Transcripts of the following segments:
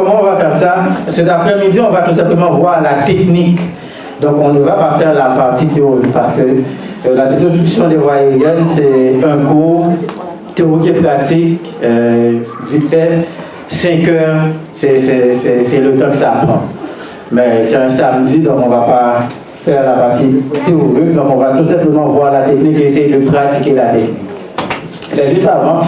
Comment on va faire ça? Cet après-midi, on va tout simplement voir la technique. Donc, on ne va pas faire la partie théorique parce que la désobstruction des voies aériennes, c'est un cours théorique et pratique, vite fait, 5 heures, c'est le temps que ça prend. Mais c'est un samedi, donc on ne va pas faire la partie théorique, donc on va tout simplement voir la technique et essayer de pratiquer la technique. C'est juste avant.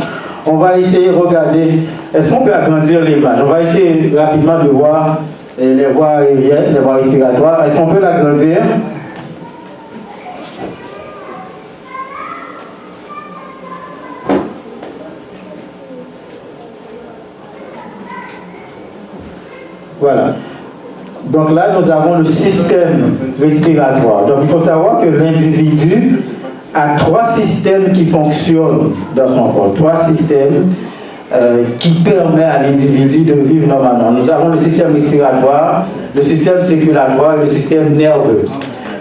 On va essayer de regarder, est-ce qu'on peut agrandir l'image? On va essayer rapidement de voir les voies aériennes, les voies respiratoires. Est-ce qu'on peut l'agrandir? Voilà. Donc là, nous avons le système respiratoire. Donc il faut savoir que l'individu a 3 systèmes qui fonctionnent dans son corps. 3 systèmes qui permettent à l'individu de vivre normalement. Nous avons le système respiratoire, le système circulatoire et le système nerveux.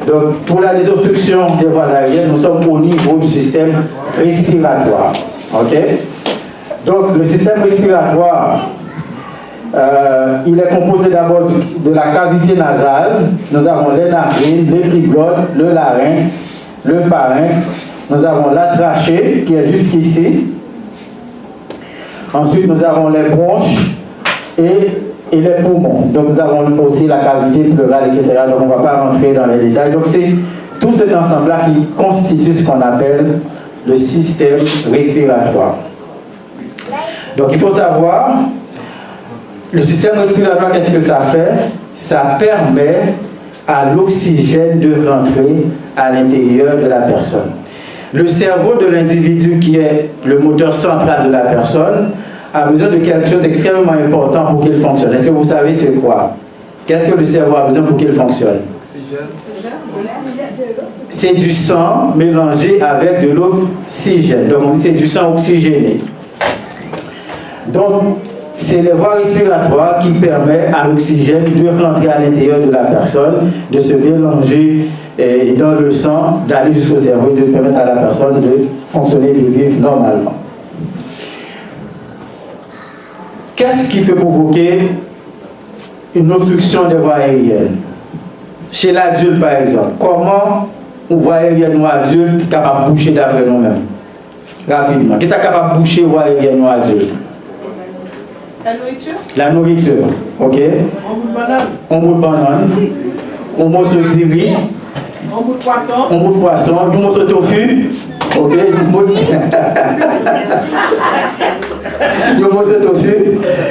Donc pour la désobstruction des voies aériennes, nous sommes au niveau du système respiratoire. Ok? Donc le système respiratoire, il est composé d'abord de la cavité nasale. Nous avons les narines, l'épiglotte, le larynx, le pharynx. Nous avons la trachée qui est jusqu'ici. Ensuite, nous avons les bronches et les poumons. Donc, nous avons aussi la cavité pleurale, etc. Donc, on ne va pas rentrer dans les détails. Donc, c'est tout cet ensemble-là qui constitue ce qu'on appelle le système respiratoire. Donc, il faut savoir, le système respiratoire, qu'est-ce que ça fait? Ça permet à l'oxygène de rentrer à l'intérieur de la personne. Le cerveau de l'individu, qui est le moteur central de la personne, a besoin de quelque chose d'extrêmement important pour qu'il fonctionne. Est-ce que vous savez c'est quoi? Qu'est-ce que le cerveau a besoin pour qu'il fonctionne? C'est du sang mélangé avec de l'oxygène. Donc on dit c'est du sang oxygéné. Donc c'est les voies respiratoires qui permettent à l'oxygène de rentrer à l'intérieur de la personne, de se mélanger dans le sang, d'aller jusqu'au cerveau et de permettre à la personne de fonctionner, de vivre normalement. Qu'est-ce qui peut provoquer une obstruction des voies aériennes? Chez l'adulte, par exemple, comment une voie aérienne ou adulte est capable de boucher d'après nous-mêmes? Rapidement. Qu'est-ce qui est capable de boucher une voie aérienne ou adulte? La nourriture? La nourriture, ok. On bout de banane. On bout de banane. On morceau de riz. On bout de poisson. On bout de poisson. Un morceau de tofu. Ok. Un morceau de tofu.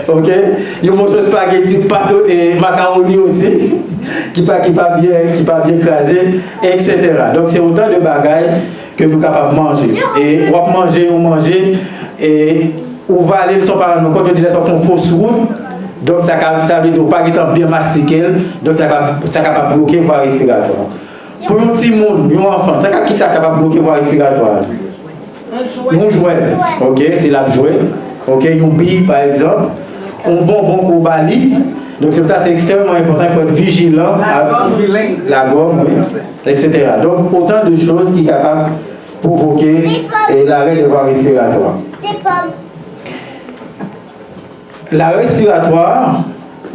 Ok. Un morceau de spaghetti, pâte et macaroni aussi. Qui pas bien écrasé, etc. Donc c'est autant de bagailles que nous sommes capables de manger. Et on va manger et on va aller sur par exemple, quand on dit qu'ils font fausse route, donc ça veut dire pas qu'ils sont bien mastiqués, donc ça est capable de bloquer la voie respiratoire. Pour un petit monde, un enfant, qui est capable de bloquer la voie respiratoire? Un jouet. Ok, c'est la jouet. Ok, une bille par exemple, un bonbon qu'on balie. Donc c'est pour ça que c'est extrêmement important, il faut être vigilant. La gomme, oui, etc. Donc autant de choses qui sont capables de provoquer l'arrêt de voie respiratoire. L'arrêt respiratoire,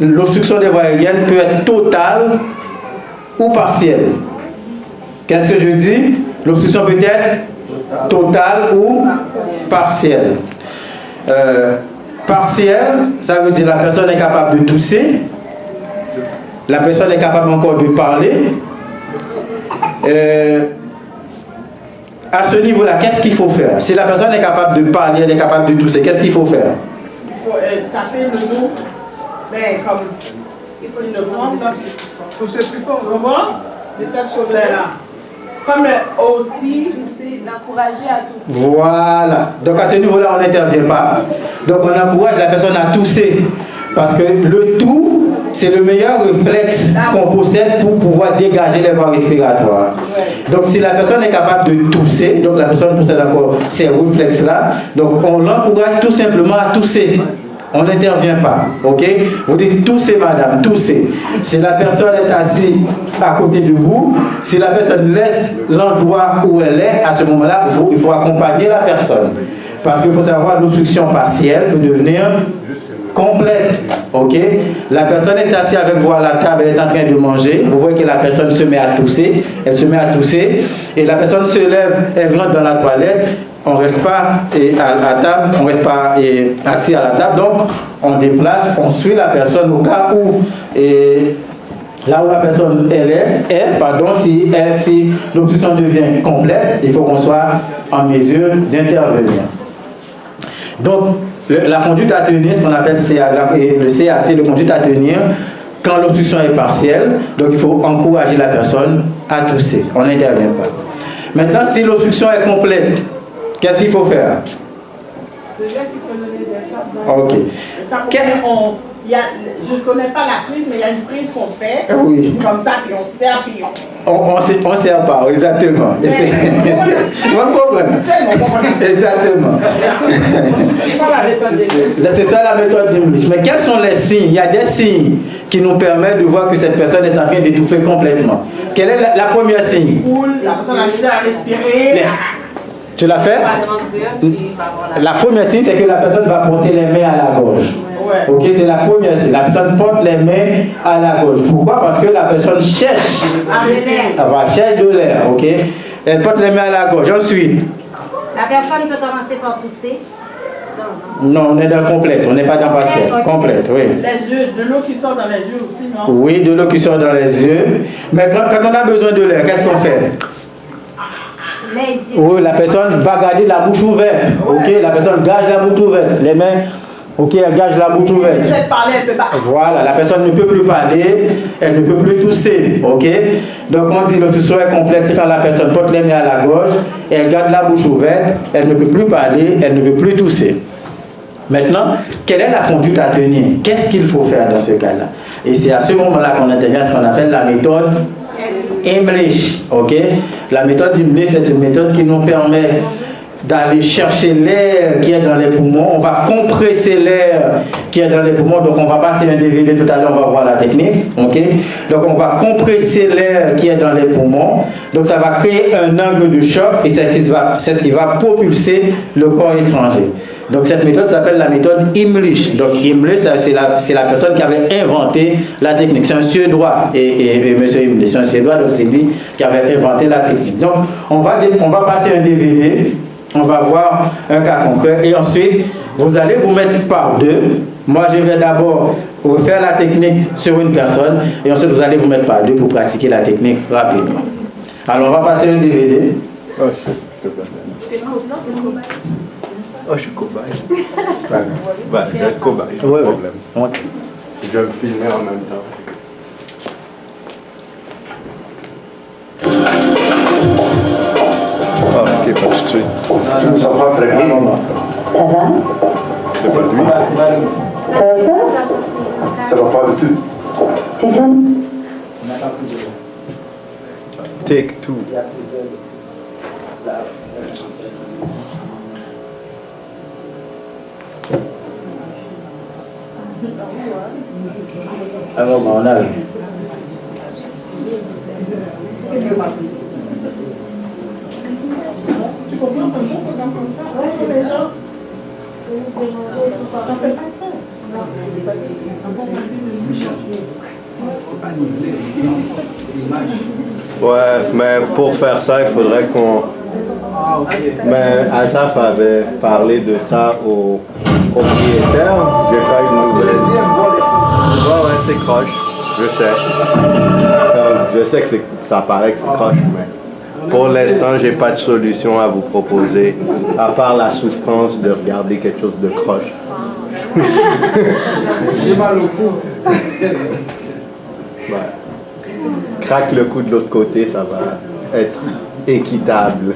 l'obstruction des voies aériennes peut être totale ou partielle. Qu'est-ce que je dis? L'obstruction peut être totale ou partielle. Partielle, ça veut dire la personne est capable de tousser, la personne est capable encore de parler. À ce niveau-là, qu'est-ce qu'il faut faire? Si la personne est capable de parler, elle est capable de tousser, qu'est-ce qu'il faut faire? Il faut taper le dos, mais comme il faut le prendre, tousser plus fort, vous voyez? Les tapes sur l'air là. Comme aussi, l'encourager à tousser. Voilà. Donc à ce niveau-là, on n'intervient pas. Donc on encourage la personne à tousser. Parce que le tout, c'est le meilleur réflexe qu'on possède pour pouvoir dégager les voies respiratoires. Donc si la personne est capable de tousser, donc la personne possède encore ces réflexes-là, donc on l'encourage tout simplement à tousser. On n'intervient pas, ok? Vous dites toussez madame, toussez. Si la personne est assise à côté de vous, si la personne laisse l'endroit où elle est, à ce moment-là, il faut accompagner la personne. Parce qu'il faut savoir l'obstruction partielle peut devenir complète. Ok? La personne est assise avec vous à la table, elle est en train de manger. Vous voyez que la personne se met à tousser. Elle se met à tousser. Et la personne se lève, elle rentre dans la toilette. On ne reste pas à table, on ne reste pas assis à la table. Donc, on déplace, on suit la personne au cas où. Là où la personne si l'obstruction devient complète, il faut qu'on soit en mesure d'intervenir. Donc, la conduite à tenir, ce qu'on appelle le CAT, le conduite à tenir, quand l'obstruction est partielle, donc il faut encourager la personne à tousser. On n'intervient pas. Maintenant, si l'obstruction est complète, qu'est-ce qu'il faut faire? Ok. Je ne connais pas la prise, mais il y a une prise qu'on fait. Oui. Comme ça, puis on sert, puis on ne sert pas, exactement. Exactement. C'est ça la méthode d'Imlich. Mais quels sont les signes? Il y a des signes qui nous permettent de voir que cette personne est en train d'étouffer complètement. Quelle est la première signe? La personne a déjà respiré. Tu l'as fait? La première signe, c'est que la personne va porter les mains à la gorge. Ouais. Ok, c'est la première signe. La personne porte les mains à la gorge. Pourquoi? Parce que la personne cherche. Cherche de l'air. Ok? Elle porte les mains à la gorge. Ensuite. La personne peut commencer par tousser. Non, on est dans complète. On n'est pas dans partiel. Complète, oui. Les yeux, de l'eau qui sort dans les yeux aussi, non? Oui, de l'eau qui sort dans les yeux. Mais quand on a besoin de l'air, qu'est-ce qu'on fait? Les yeux. Oui, la personne va garder la bouche ouverte. Ok, la personne gage la bouche ouverte. Les mains, ok, elle gage la bouche ouverte. Voilà, la personne ne peut plus parler, elle ne peut plus tousser. Ok, donc on dit l'obstruction est complète, c'est quand la personne porte les mains à la gorge, elle garde la bouche ouverte, elle ne peut plus parler, elle ne peut plus tousser. Maintenant, quelle est la conduite à tenir? Qu'est-ce qu'il faut faire dans ce cas-là? Et c'est à ce moment-là qu'on intervient ce qu'on appelle la méthode Imlich. Ok? La méthode Imlich, c'est une méthode qui nous permet d'aller chercher l'air qui est dans les poumons. On va compresser l'air qui est dans les poumons. Donc, on va passer un DVD tout à l'heure, on va voir la technique. Ok? Donc, on va compresser l'air qui est dans les poumons. Donc, ça va créer un angle de choc et c'est ce qui va propulser le corps étranger. Donc, cette méthode s'appelle la méthode Imlich. Donc, Imlich, c'est la personne qui avait inventé la technique. C'est un Suédois. Et M. Imlich, c'est un Suédois, donc c'est lui qui avait inventé la technique. Donc, on va passer un DVD. On va voir un cas concret et ensuite vous allez vous mettre par deux. Moi je vais d'abord vous faire la technique sur une personne et ensuite vous allez vous mettre par deux pour pratiquer la technique rapidement. Alors on va passer un DVD. Oh, je suis cobaye. C'est pas grave. Bah, je vais être cobaye, pas de problème. Okay. Je vais me filmer en même temps. Ah, ok, pas tout de suite. Je me sens pas très bien. Ça va? C'est pas lui. Ça va pas? Ça va pas du tout. Putain. Take two. Alors, on arrive. Tu comprends un peu comme ça? Ouais, c'est les gens. Ça fait pas ça. Ouais, mais pour faire ça, il faudrait qu'on... Mais Asaf avait parlé de ça au propriétaire. J'ai pas eu de nouvelles. Ouais, c'est croche. Je sais. Je sais que ça paraît que c'est croche, mais pour l'instant, j'ai pas de solution à vous proposer, à part la souffrance de regarder quelque chose de croche. J'ai mal au cou. Ouais. Craque le cou de l'autre côté, ça va être équitable.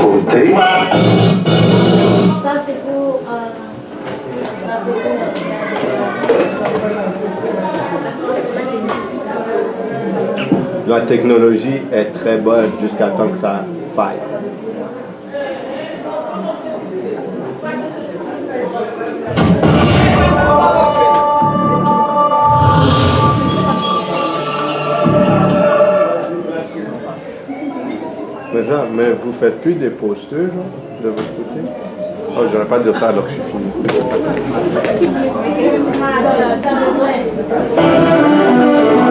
Côté. Ça, c'est pour... La technologie est très bonne jusqu'à temps que ça faille. Mais vous faites plus des postures genre, de votre côté? Oh, je n'aurais pas dire ça alors que je suis fini.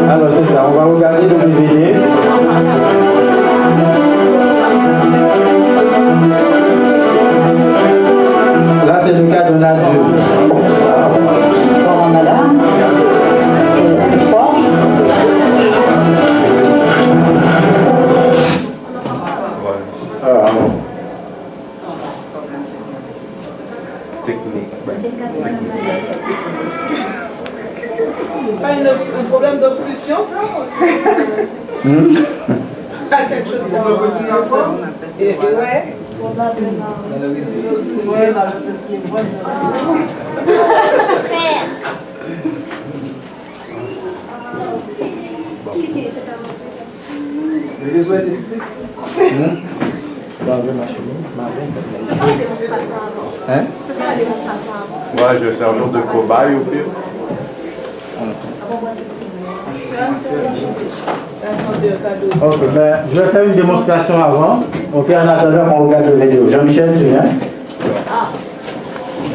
Alors c'est ça, on va regarder le DVD. Là c'est le cas d'un adulte. Bon, madame, c'est fort. Technique. C'est pas un problème d'obstruction, ça? Pas quelque chose d'obstruction. Ouais. Les besoins étouffés. Hein? Ouais, je vais servir de cobaye au pire. Ok, ben, je vais faire une démonstration avant. Ok, en attendant qu'on regarde la vidéo. Jean-Michel, tu viens?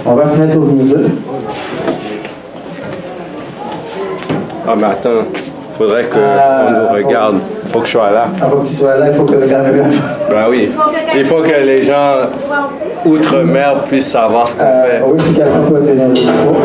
On va se mettre au milieu. Ah, mais attends, faudrait qu'on nous regarde. Faut que je sois là. Avant que tu sois là, il faut que le caméra. Ben oui. Il faut que les gens outre-mer puissent savoir ce qu'on fait. Oui, si quelqu'un peut tenir le micro.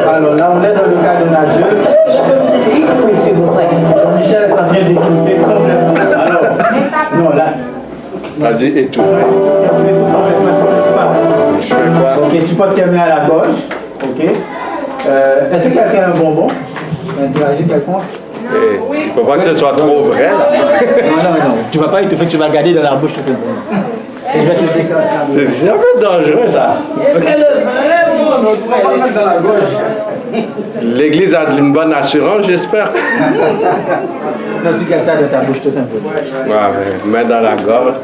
Alors là, on est dans le cas d'un adulte. Est-ce que je peux vous aider? Oui, s'il vous plaît. Jean-Michel est en train d'étouffer complètement. Alors, non, là. T'as dit étouffer. Tu étouffes complètement, tu ne touches pas. Je fais quoi? Ok, tu portes tes mains à la gorge. Ok. Est-ce que quelqu'un a un bonbon? Un trajet quelconque? Il ne faut pas que ce soit trop vrai. Là. Non. Tu ne vas pas étouffer, tu vas le garder dans la bouche tout simplement. Et je vais te dire que C'est un peu dangereux ça. C'est le vrai monde. Tu vas pas mettre dans la gauche. L'église a une bonne assurance, j'espère. non, tu gardes ça dans ta bouche tout simplement. Ouais, mais mets dans la gorge.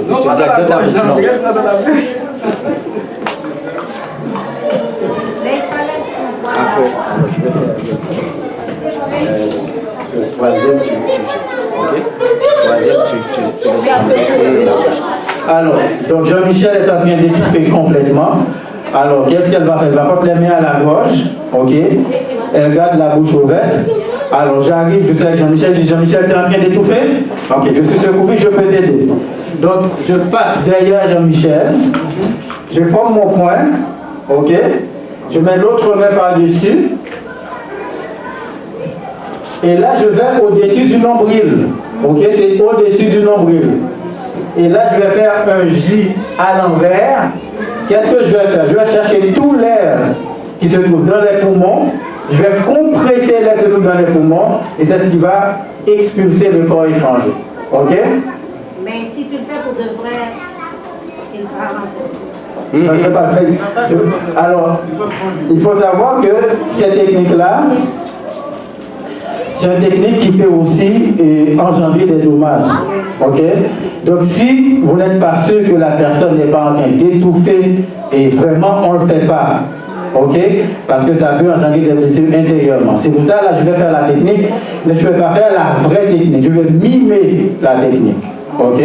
Non, tu gardes dans ta bouche. Non. Reste là dans la bouche. Après, je vais faire ce troisième, tu jettes. Ok? Troisième, tu descends la bouche. Alors, donc Jean-Michel est en train d'étouffer complètement. Alors, qu'est-ce qu'elle va faire? Elle va porter les mains à la gorge. Ok? Elle garde la bouche ouverte. Alors, j'arrive, je suis avec Jean-Michel. Je dis, Jean-Michel, tu es en train d'étouffer? Ok, je suis secouru, je peux t'aider. Donc, je passe derrière Jean-Michel. Je forme mon poing. Ok? Je mets l'autre main par-dessus. Et là, je vais au-dessus du nombril. Ok, c'est au-dessus du nombril. Et là, je vais faire un J à l'envers. Qu'est-ce que je vais faire? Je vais chercher tout l'air qui se trouve dans les poumons. Je vais compresser l'air qui se trouve dans les poumons. Et c'est ce qui va expulser le corps étranger. Ok? Mais si tu le fais pour de vrai, c'est une grave infection. Non, je ne vais pas le faire. Alors, il faut savoir que cette technique-là, c'est une technique qui peut aussi engendrer des dommages. Ok? Donc, si vous n'êtes pas sûr que la personne n'est pas en train d'étouffer, et vraiment, on ne le fait pas. Ok? Parce que ça peut engendrer des blessures intérieurement. C'est pour ça, là, je vais faire la technique, mais je ne vais pas faire la vraie technique. Je vais mimer la technique. Ok?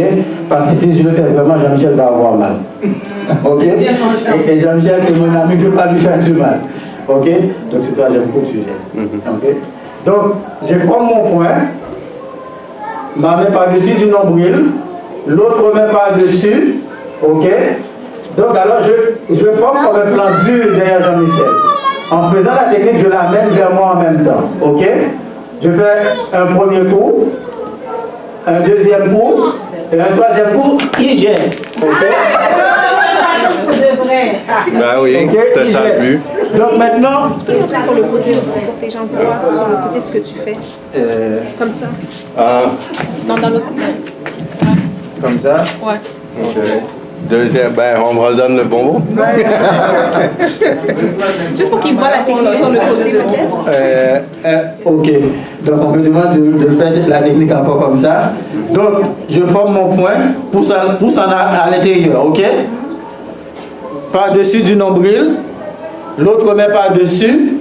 Parce que si je le fais vraiment, Jean-Michel va avoir mal. Ok? Et Jean-Michel, c'est mon ami, je ne veux pas lui faire du mal. Ok? Donc, c'est toi, j'aime beaucoup tu gères. Ok? Donc, je forme mon poing, ma main par-dessus du nombril, l'autre main par-dessus. Ok? Donc, alors, je forme comme un plan dur derrière Jean-Michel. En faisant la technique, je l'amène vers moi en même temps. Ok? Je fais un premier coup, un deuxième coup, et un troisième coup, il jette. Ok? Ben oui, Okay, c'est ça le but. Donc maintenant, Tu peux montrer sur le côté aussi pour que les gens voient sur le côté ce que tu fais. Comme ça. Ah, Non, dans l'autre. comme ça. Ouais. ok. Deuxième, ben on me redonne le bonbon. Juste pour qu'ils voient la technique sur le côté peut-être. Ok. Donc on me demande de faire la technique un peu comme ça. Donc je forme mon poing, pousse à l'intérieur, ok? Par-dessus du nombril, l'autre main par-dessus,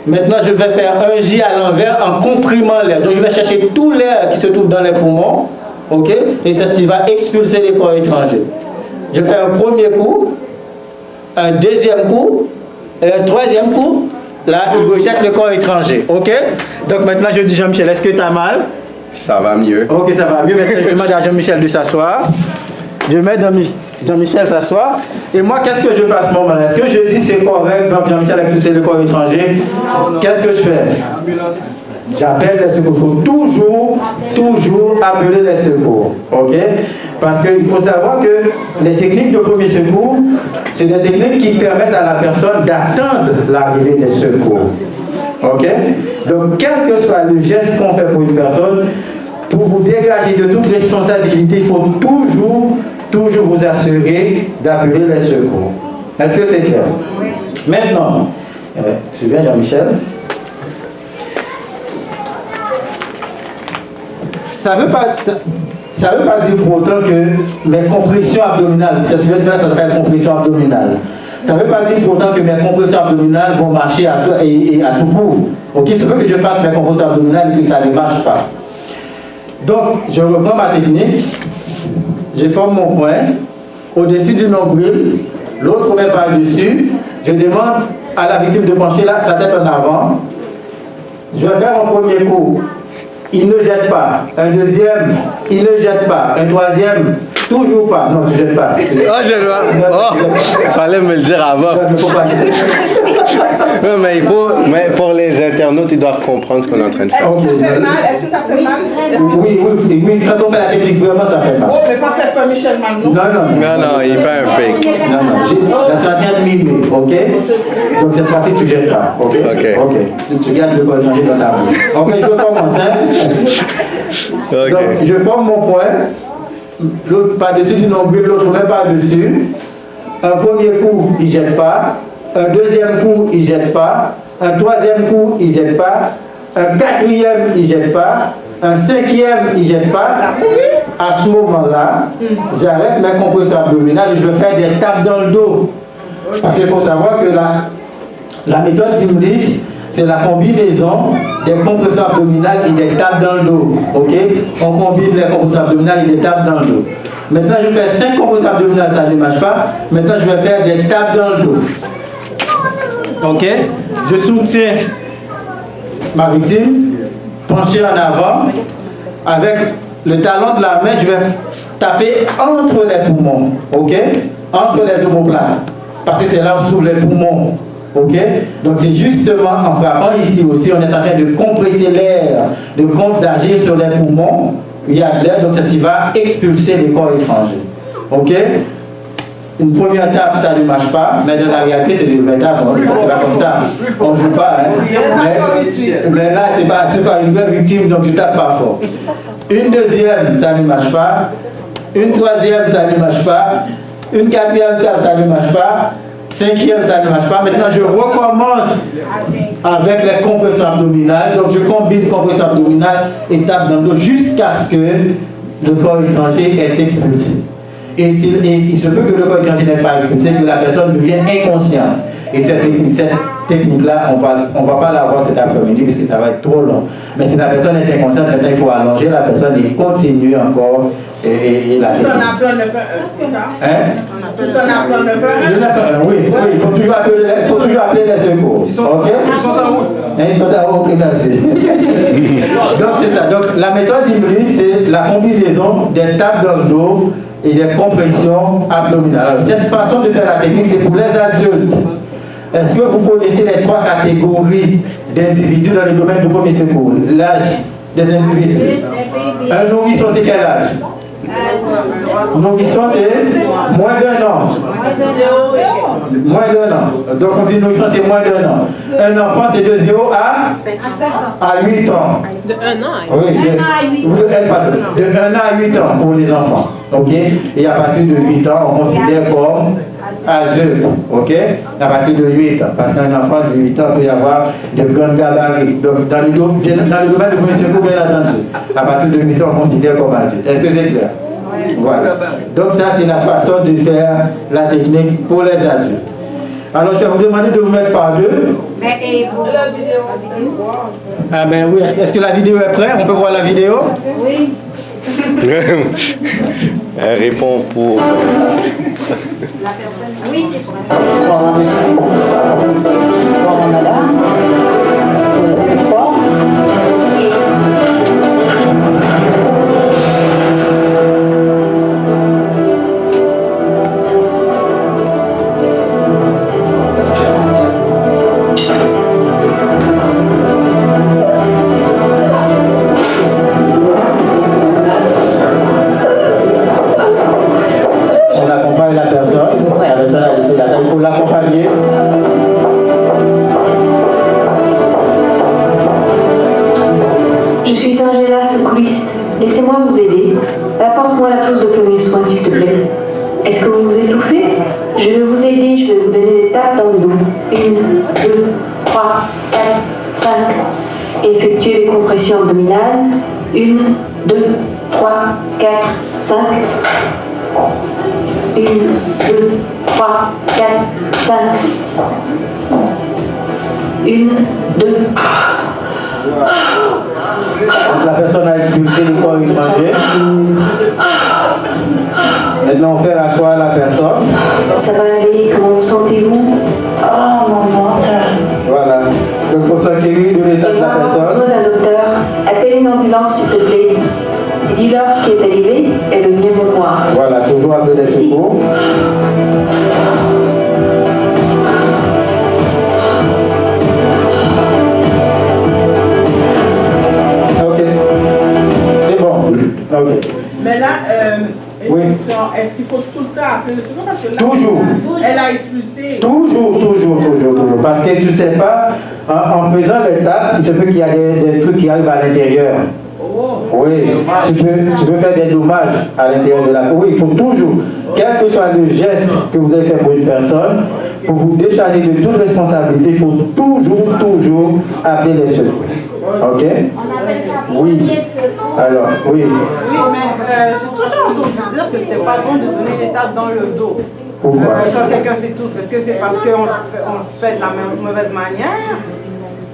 Maintenant, je vais faire un J à l'envers en comprimant l'air. Donc, je vais chercher tout l'air qui se trouve dans les poumons, ok? Et c'est ce qui va expulser les corps étrangers. Je fais un premier coup, un deuxième coup, et un troisième coup. Là, il rejette le corps étranger, ok? Donc, maintenant, je dis Jean-Michel, est-ce que tu as mal? Ça va mieux. Ok, ça va mieux. Maintenant, je demande à Jean-Michel de s'asseoir. Je mets Jean-Michel s'asseoir. Et moi, qu'est-ce que je fais à ce moment-là? Est-ce que je dis c'est correct, donc Jean-Michel a expulsé le corps étranger? Qu'est-ce que je fais? J'appelle les secours. Il faut toujours appeler les secours. Ok? Parce qu'il faut savoir que les techniques de premier secours, c'est des techniques qui permettent à la personne d'attendre l'arrivée des secours. Ok? Donc, quel que soit le geste qu'on fait pour une personne, pour vous dégager de toute responsabilité, il faut toujours vous assurer d'appeler les secours. Est-ce que c'est clair? Maintenant, tu viens Jean-Michel? Ça ne veut pas dire pour autant que mes compressions abdominales, ça s'appelle compression abdominale. Ça ne veut pas dire pour autant que mes compressions abdominales vont marcher à tout coup. Ok, il se peut que je fasse mes compressions abdominales et que ça ne marche pas. Donc, je reprends ma technique, je forme mon poing au-dessus du nombril, l'autre met par-dessus, je demande à la victime de pencher sa tête en avant. Je vais faire mon premier coup. Il ne jette pas. Un deuxième, il ne jette pas. Un troisième, toujours pas. Non, tu ne jettes pas. Fallait me le dire avant. Non, mais pour les internautes, ils doivent comprendre ce qu'on est en train de faire. Est-ce que ça fait mal? Oui, quand on fait la technique, vraiment, ça fait mal. Oh, mais pas faire Michel mal, non? Non, il fait un fake. Non, ça vient de mimer, ok? Donc cette fois-ci, tu ne jettes pas, ok? Ok. Tu gardes le corps étranger dans ta bouche. Ok, je commence, hein? Okay. Donc, je forme mon poing, l'autre par-dessus du nombril, l'autre même par-dessus. Un premier coup, il ne jette pas. Un deuxième coup, il ne jette pas. Un troisième coup, il ne jette pas. Un quatrième, il ne jette pas. Un cinquième, il ne jette pas. À ce moment-là, j'arrête mes compressions abdominales et je vais faire des tapes dans le dos. Parce qu'il faut savoir que la méthode d'Imlich, c'est la combinaison des compressions abdominales et des tapes dans le dos. Ok? On combine les compressions abdominales et des tapes dans le dos. Maintenant, je fais 5 compressions abdominales, ça ne marche pas. Maintenant, je vais faire des tapes dans le dos. Ok? Je soutiens ma victime, penché en avant. Avec le talon de la main, je vais taper entre les poumons. Ok? Entre les omoplates. Parce que c'est là où s'ouvrent les poumons. Ok? Donc c'est justement en frappant ici aussi, on est en train de compresser l'air, d'agir sur les poumons. Il y a de l'air, donc c'est ce qui va expulser les corps étrangers. Ok? Une première tape, ça ne marche pas, mais dans la réalité, c'est une vraie tape. C'est pas comme ça. On ne joue pas. Hein? Mais là, c'est pas une vraie victime, donc tu ne tapes pas fort. Une deuxième, ça ne marche pas. Une troisième, ça ne marche pas. Une quatrième tape, ça ne marche pas. Cinquième, ça ne marche pas. Maintenant, je recommence avec les compressions abdominales. Donc, je combine compression abdominale et tape dans le dos jusqu'à ce que le corps étranger est expulsé. Et il se peut que le corps étranger n'est pas expulsé, que la personne devienne inconsciente. Et cette technique-là, on ne va pas la voir cet après-midi puisque ça va être trop long. Mais si la personne est inconsciente, maintenant il faut allonger la personne et continuer encore et la technique. Oui, il faut toujours appeler les secours. Ils sont en route. Ils sont en route, merci. Donc c'est ça. Donc la méthode Imlich, c'est la combinaison des tapes dans le dos et des compressions abdominales. Alors, cette façon de faire la technique, c'est pour les adultes. Est-ce que vous connaissez les 3 catégories d'individus dans le domaine du premier secours? L'âge des individus. Un nourrisson, c'est quel âge? Nourrisson, c'est moins d'1 an. Moins d'1 an. Donc on dit nourrisson, c'est moins d'1 an. Un enfant, c'est de 0 à 8 ans. De 1 an à 8 ans. Oui, de 1 an à 8 ans pour les enfants. Ok? Et à partir de 8 ans, on considère comme adulte, ok? À partir de 8 ans, parce qu'un enfant de 8 ans peut y avoir de grandes gabarits. Donc, dans le domaine du premier secours, bien entendu, à partir de 8 ans, on considère comme adulte. Est-ce que c'est clair? Voilà. Donc, ça, c'est la façon de faire la technique pour les adultes. Alors, je vais vous demander de vous mettre par deux. Mais et pour La vidéo. Ah ben oui, est-ce que la vidéo est prête? On peut voir la vidéo? Oui. Elle répond pour. Oui, c'est pour Voilà, monsieur. Voilà, madame. Plus fort. On accompagne la personne. La personne a laissé la tête. Il faut l'accompagner. Je suis Angela, secouriste. Laissez-moi vous aider. Apporte-moi la trousse de premier soin, s'il te plaît. Est-ce que vous vous étouffez? Je vais vous aider, je vais vous donner des tapes dans le dos. 1, 2, 3, 4, 5. Effectuez les compressions abdominales. 1, 2, 3, 4, 5. 1, 2, 3, 4, 5. 1, 2. Donc, la personne a expulsé le corps étranger. Maintenant, on fait asseoir la personne. Ça va aller, comment vous sentez-vous? Oh, mon ventre. Voilà. Donc, pour s'enquérir de l'état de Et la moi, j'ai personne. besoin d'un docteur. Appelez une ambulance, s'il te plaît. Dis-leur ce qui est arrivé et le mieux me voir. Voilà, toujours appeler les secours. Ok. C'est bon. Ok. Mais là, Oui. est-ce qu'il faut tout le temps appeler le secours parce que là, Toujours. Elle a expulsé. Toujours. Parce que tu sais pas, en faisant l'étape, il se peut qu'il y a des trucs qui arrivent à l'intérieur. Oh. Oui, tu peux faire des dommages à l'intérieur de la peau. Oui, il faut toujours, quel que soit le geste que vous avez fait pour une personne, pour vous décharger de toute responsabilité, il faut toujours appeler les secours. Ok? On appelle ça Oui. premier secours. Alors, oui. Oui, mais j'ai toujours entendu dire que c'était pas bon de donner des tapes dans le dos. Pourquoi? Quand quelqu'un s'étouffe, est-ce que c'est parce qu'on fait de la mauvaise manière?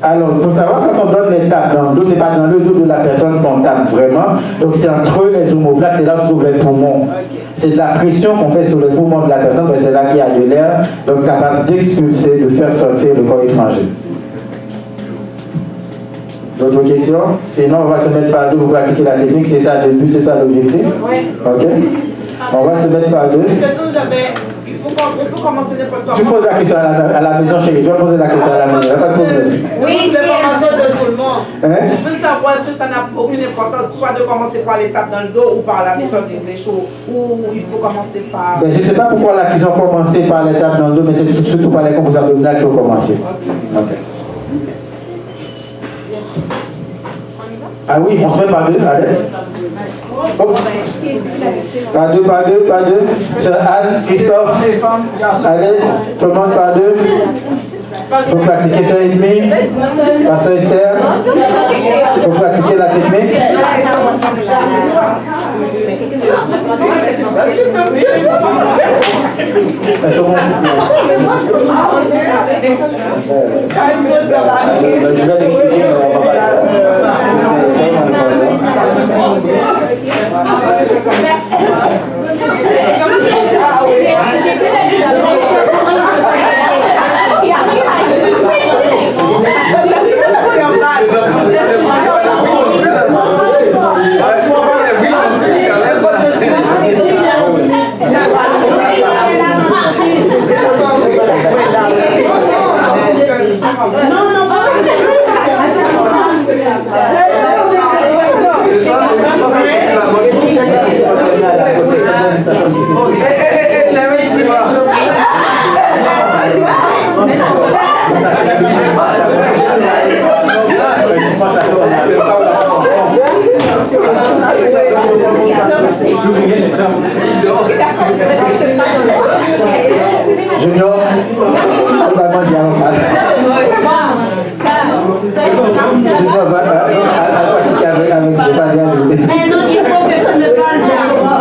Alors, il faut savoir, quand on donne les tapes dans le dos, c'est pas dans le dos de la personne qu'on tape vraiment. Donc, c'est entre les omoplates, c'est là où se trouvent les poumons. C'est de la pression qu'on fait sur les poumons de la personne, parce que c'est là qu'il y a de l'air, donc capable d'expulser, de faire sortir le corps étranger. D'autres questions? Sinon, on va se mettre par deux pour pratiquer la technique. C'est ça le but, c'est ça l'objectif? Oui. Ok? On va se mettre par deux. Une question que j'avais, on peut commencer n'importe comment. Tu poses la question à la maison, chérie. Tu vas poser la question à la maison. Il n'y a pas de problème. Oui, c'est commencer de tout le monde. Hein? Je veux savoir si ça n'a aucune importance, soit de commencer par l'étape dans le dos ou par la méthode English, ou il faut commencer par... Ben, je ne sais pas pourquoi là qu'ils ont commencé par l'étape dans le dos, mais c'est surtout par les composants abdominales qu'il faut commencer. Ok. Ah oui, on se met par deux, allez. Oh. Par deux. Sœur Anne, Christophe, allez, tout le monde par deux. Pour pratiquer ça et demi. Pasteur Esther, pour pratiquer la technique. Je vais l'expliquer, mais on va pas Junior, on va manger un mal. Junior va pratiquer avec je pas bien. Mais non, il faut que tu me parles d'abord.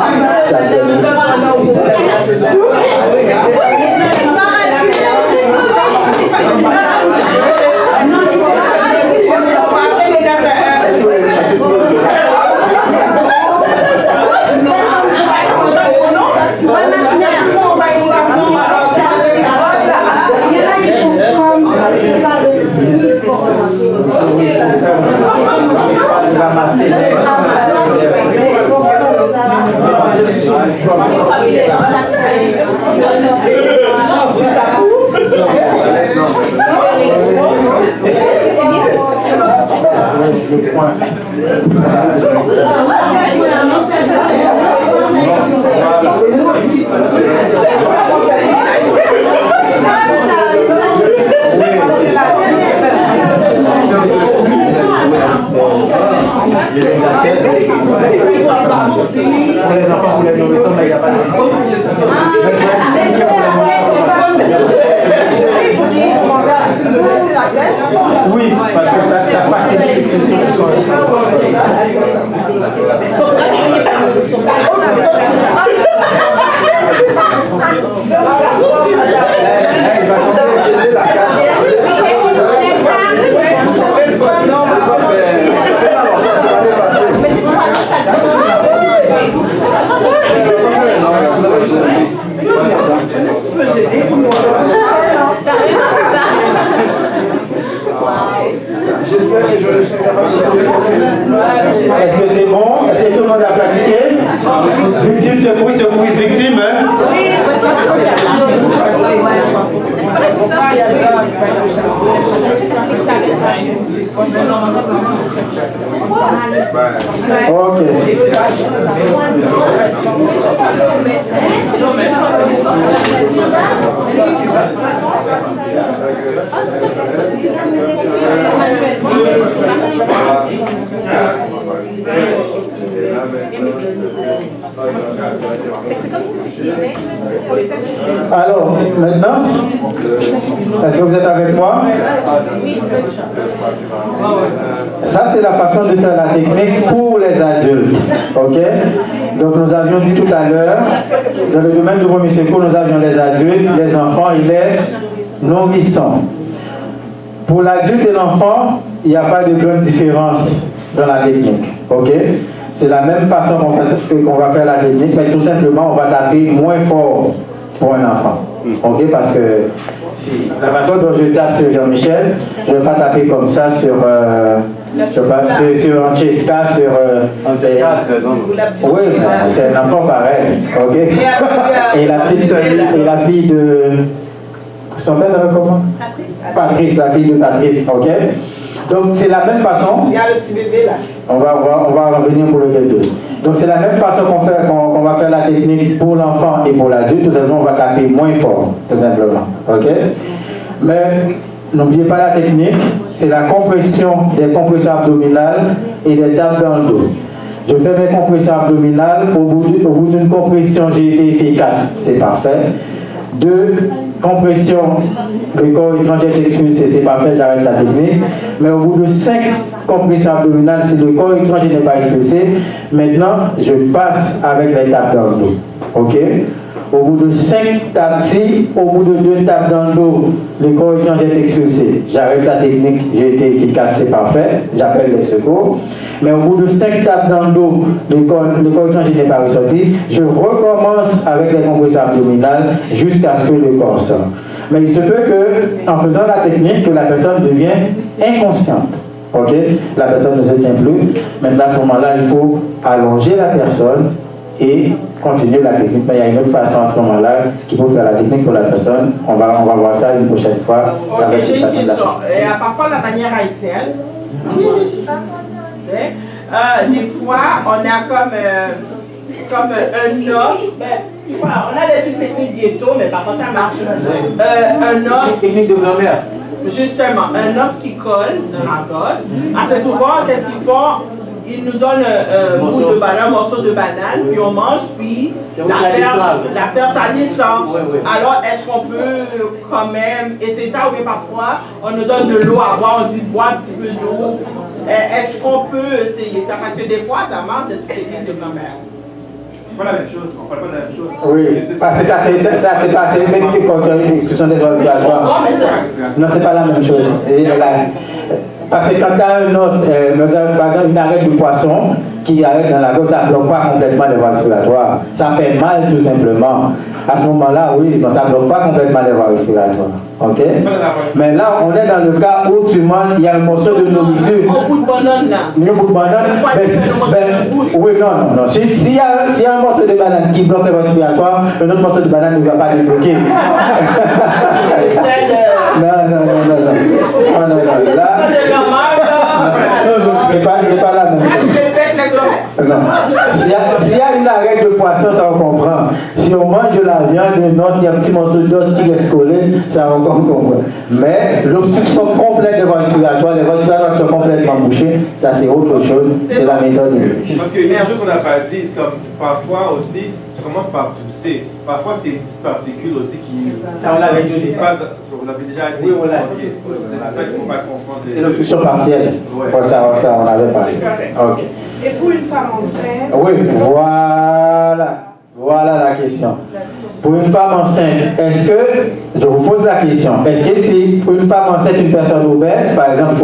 Les enfants pour les nourrissons, mais il n'y a pas de... Oui, parce que ça facilite les solutions. Est-ce que c'est bon? Est-ce que tout le monde a pratiqué? Victime, secousse, victime, hein? Ok. Alors, maintenant, est-ce que vous êtes avec moi? Ça, c'est la façon de faire la technique pour les adultes. Ok? Donc, nous avions dit tout à l'heure, dans le domaine du premier secours, nous avions les adultes, les enfants et les nourrissons. Pour l'adulte et l'enfant, il n'y a pas de grande différence dans la technique. Ok? C'est la même façon qu'on va faire la technique, mais tout simplement, on va taper moins fort pour un enfant. Ok? Parce que la façon dont je tape sur Jean-Michel, je ne vais pas taper comme ça sur Francesca, sur oui, c'est un enfant pareil. Ok? Et la fille de. Son père s'appelle comment? Patrice, la fille de Patrice. Ok? Donc c'est la même façon. Il y a le petit bébé là. On va revenir pour le bébé. Donc c'est la même façon qu'on va faire la technique pour l'enfant et pour l'adulte. Tout simplement, on va taper moins fort, tout simplement. Ok? Mais n'oubliez pas la technique, c'est la compression, des compressions abdominales et des tapes dans le dos. Je fais mes compressions abdominales, au bout d'une compression, j'ai été efficace, c'est parfait. 2 compressions, le corps étranger est expulsé, c'est parfait, j'arrête la technique. Mais au bout de 5 compressions abdominales, si le corps étranger n'est pas expulsé, maintenant je passe avec les tapes dans le dos. Ok? Au bout de 5 tapes, si au bout de 2 tapes dans le dos, le corps étranger est expulsé, j'arrête la technique, j'ai été efficace, c'est parfait, j'appelle les secours. Mais au bout de 5 tapes dans le dos, le corps étranger n'est pas ressorti, je recommence avec les compressions abdominales jusqu'à ce que le corps sorte. Mais il se peut que, en faisant la technique, que la personne devienne inconsciente. Ok? La personne ne se tient plus. Maintenant, à ce moment-là, il faut allonger la personne et continuer la technique. Mais il y a une autre façon à ce moment-là qu'il faut faire la technique pour la personne. On va voir ça une prochaine fois. Ok, j'ai une question. Parfois, la manière haïtienne, des fois, on a comme un os. On a des petites techniques ghetto, mais par contre, ça marche. Un os. Technique de grand-mère. Justement, un os qui colle dans la gorge. Assez souvent, qu'est-ce qu'ils font? Ils nous donnent un morceau de banane, puis on mange, puis la faire salir sans. Alors, est-ce qu'on peut quand même, et c'est ça, oui, parfois, on nous donne de l'eau à boire, on dit boire un petit peu d'eau. Est-ce qu'on peut essayer ça? Parce que des fois, ça marche, cette technique de grand-mère. C'est pas la même chose, on parle pas de la même chose. Oui, parce que ça, c'est pas, ce sont des droits obligatoires. Non, c'est pas la même chose. Parce que quand tu as un os, par exemple une arête de poisson qui arrête dans la gorge, ça ne bloque pas complètement les voies respiratoires. Ça fait mal tout simplement. À ce moment-là, oui, non, ça ne bloque pas complètement les voies respiratoires. Ok? Mais là, on est dans le cas où tu manges, il y a un morceau de nourriture. Un bout de banane là. Un bout de banane. Oui, non. S'il y a un morceau de banane qui bloque les voies respiratoires, un autre morceau de banane ne va pas les bloquer. Non. Là, c'est pas la même chose. Non. S'il y a une arête de poisson, ça on comprend. Si on mange de la viande, un os, il y a un petit morceau d'os qui reste collé, ça on comprend. Mais l'obstruction complète des voies respiratoires, les voies respiratoires qui sont complètement bouchées, ça c'est autre chose. C'est la méthode. Parce qu'il y a une chose qu'on n'a pas dit, c'est comme parfois aussi, tu commences par tousser. Parfois c'est une petite particule aussi qui. Ça on l'avait dit. On l'avait déjà dit. Oui, on l'a. Ok. C'est pour ça qu'il ne faut pas confondre. C'est l'obstruction partielle. Ouais. Ça on avait parlé. Ok. Et pour une femme enceinte? Oui, voilà la question. Pour une femme enceinte, est-ce que, je vous pose la question, est-ce que si une femme enceinte, une personne obèse, par exemple,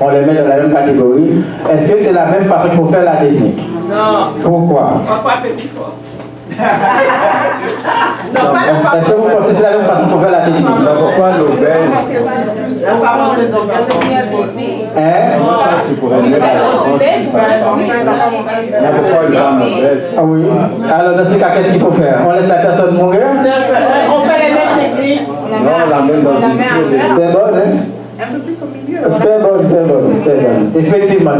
on les met dans la même catégorie, est-ce que c'est la même façon qu'il faut faire la technique? Non. Pourquoi? Parfois un peu plus fort. Est-ce que vous pensez que c'est la même façon pour faire la technique? Pourquoi l'obèse? La femme enceinte. Tu pourrais mettre pourquoi une femme obèse? Ah oui. Alors dans ce cas, qu'est-ce qu'il faut faire? On laisse la personne mourir? On fait les mêmes techniques. Non, on la met dans une pied. T'es bonne, hein? Un peu plus au milieu. Très bonne. Effectivement,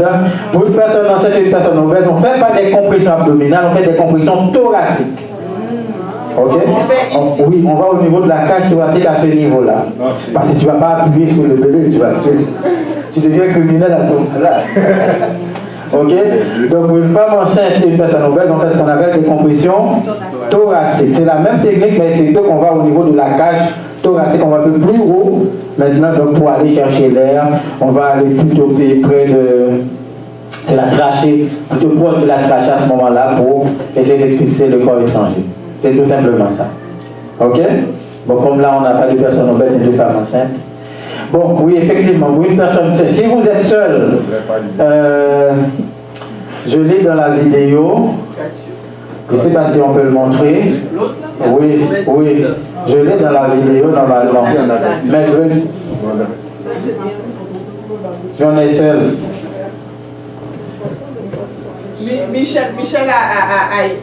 pour une personne enceinte et une personne obèse, on ne fait pas des compressions abdominales, on fait des compressions thoraciques. Ok? Oui, on va au niveau de la cage thoracique à ce niveau-là. Parce que tu ne vas pas appuyer sur le bébé, tu deviens criminel à ce moment-là. Ok? Donc pour une femme enceinte et une personne obèse, on fait ce qu'on appelle des compressions thoraciques. C'est la même technique, mais c'est plutôt qu'on va au niveau de la cage thoracique, on va un peu plus haut. Maintenant, donc, pour aller chercher l'air, on va aller plutôt près de... C'est la trachée, plutôt proche de la trachée à ce moment-là pour essayer d'expulser le corps étranger. C'est tout simplement ça. Ok? Bon, comme là, on n'a pas de personne obèse ni de femme enceinte. Bon, oui, effectivement, pour une personne seule. Si vous êtes seul, je l'ai dans la vidéo. Je ne sais pas si on peut le montrer. Oui. Je l'ai dans la vidéo normalement. Mais si on est seul. Michel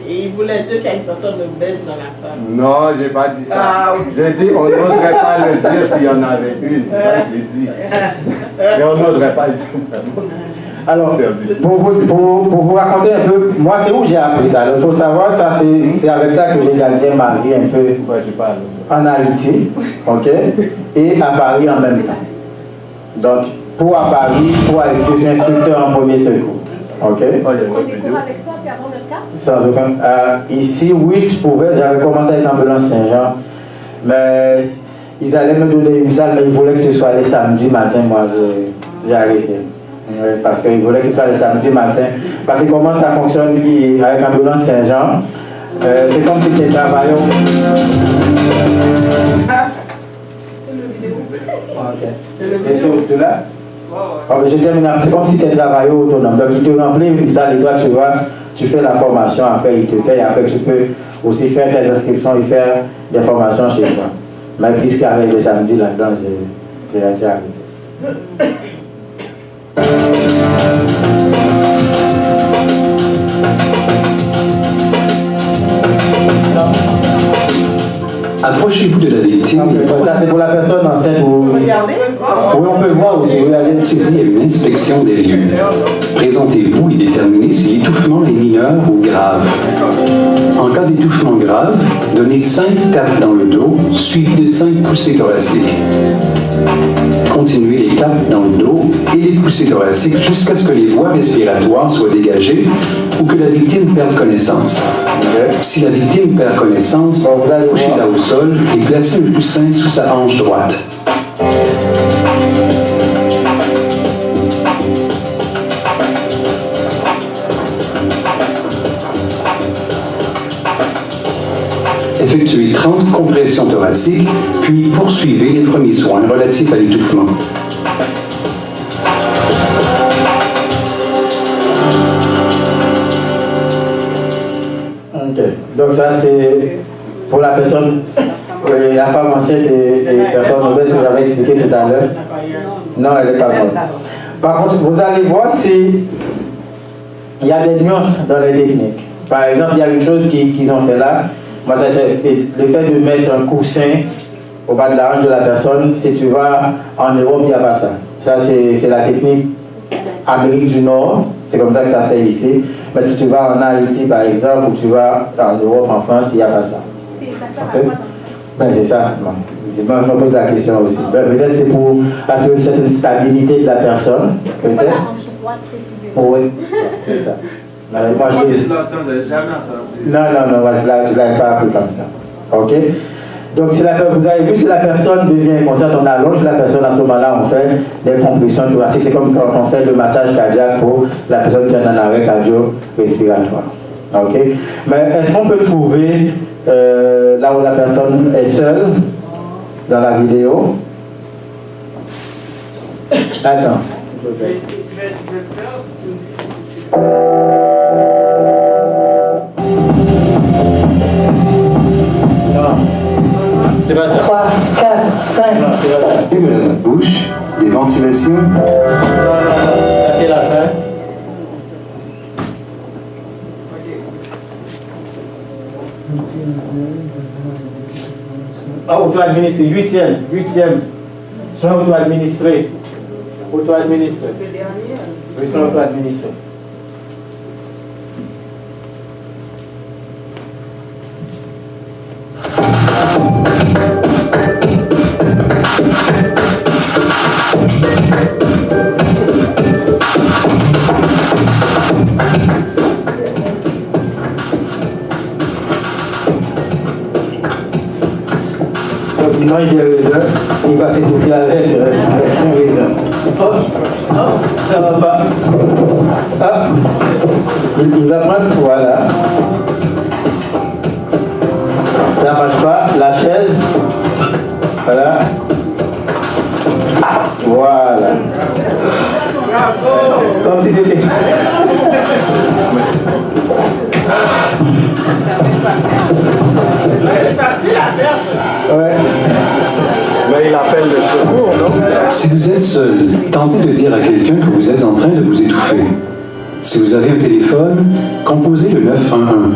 il voulait dire qu'il y a une personne obèse dans la salle. Non, j'ai pas dit ça. J'ai dit on n'oserait pas le dire s'il y en avait une. C'est ça que j'ai dit. Mais on n'oserait pas le dire. Alors, pour vous raconter un peu, moi c'est où j'ai appris ça. Il faut savoir, ça c'est avec ça que j'ai gagné ma vie un peu en Haïti, ok, et à Paris en même temps. Donc, à Paris, je suis instructeur en premier secours. Ok. On découvre avec toi puis avant notre cas? Sans aucun. Ici, oui, je pouvais. J'avais commencé avec l'ambulance Saint-Jean, mais ils allaient me donner une salle, mais ils voulaient que ce soit les samedis matin. Moi, j'ai arrêté. Parce qu'ils voulaient que ce soit les samedis matin. Parce que comment ça fonctionne avec l'ambulance Saint-Jean, c'est comme si tu étais travailleur. Ok. C'est tout là? Je termine, c'est comme si tu es travailleur autonome. Donc, il te remplit une salle et toi, tu vois, tu fais la formation, après, il te paye, après, tu peux aussi faire tes inscriptions et faire des formations chez toi. Mais puisqu'avec le samedi là-dedans, j'ai déjà arrêté. Approchez-vous de la victime. Ça, c'est pour la personne enceinte. Regardez. Oui, on peut le voir aussi. Regardez, il y a une inspection des lieux. Présentez-vous et déterminez si l'étouffement est mineur ou grave. En cas d'étouffement grave, donnez 5 tapes dans le dos, suivies de 5 poussées thoraciques. Continuez les tapes dans le dos et les poussées thoraciques jusqu'à ce que les voies respiratoires soient dégagées ou que la victime perde connaissance. Si la victime perd connaissance, couchez-la au sol et placez un coussin sous sa hanche droite. Effectuez 30 compressions thoraciques, puis poursuivez les premiers soins relatifs à l'étouffement. Donc ça c'est pour la personne, la femme enceinte et personne obèse que j'avais expliqué tout à l'heure. Non, elle n'est pas bonne. Par contre, vous allez voir si il y a des nuances dans les techniques. Par exemple, il y a une chose qu'ils ont fait là. Moi, c'est le fait de mettre un coussin au bas de la hanche de la personne. Si tu vas en Europe, il n'y a pas ça. Ça, c'est la technique Amérique du Nord. C'est comme ça que ça fait ici. Mais si tu vas en Haïti, par exemple, ou tu vas en Europe, en France, il n'y a pas ça. Okay? Ben, c'est ça. Bon. Je me pose la question aussi. Peut-être c'est pour assurer une certaine stabilité de la personne. Peut-être. Oui, c'est ça. Moi, non, moi, je ne l'avais pas appris comme ça. Ok? Donc, si vous avez vu, si la personne devient consciente, on allonge la personne, à ce moment-là, on fait des compressions thoraciques. C'est comme quand on fait le massage cardiaque pour la personne qui a un arrêt cardio-respiratoire. Ok? Mais est-ce qu'on peut trouver là où la personne est seule dans la vidéo? Attends. Non, c'est pas ça. 3, 4, 5. Non, c'est pas ça. La bouche, des ventilations. Là, c'est la fin. Ah, auto-administré, huitième. Soin auto-administré. Auto-administré. Oui, soin auto-administré. Non, il y a raison, il va s'étouffer avec raison. Oh, ça va pas. Ah, il va prendre, voilà. Ça marche pas, la chaise. Voilà. Voilà. Comme si c'était. Ouais. Mais il appelle le secours, non? Si vous êtes seul, tentez de dire à quelqu'un que vous êtes en train de vous étouffer. Si vous avez un téléphone, composez le 911.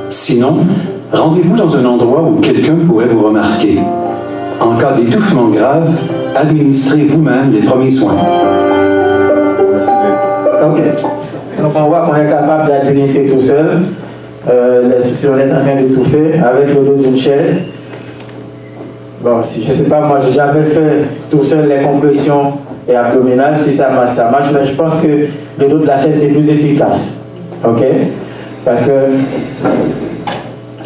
Sinon, rendez-vous dans un endroit où quelqu'un pourrait vous remarquer. En cas d'étouffement grave, administrez vous-même les premiers soins. Ok. Donc on voit qu'on est capable d'administrer tout seul. Si on est en train d'étouffer avec le dos d'une chaise. Bon, si je ne sais pas, moi j'ai jamais fait tout seul les compressions et abdominales. Si ça marche, ça marche. Mais je pense que le dos de la chaise c'est plus efficace. Ok? Parce que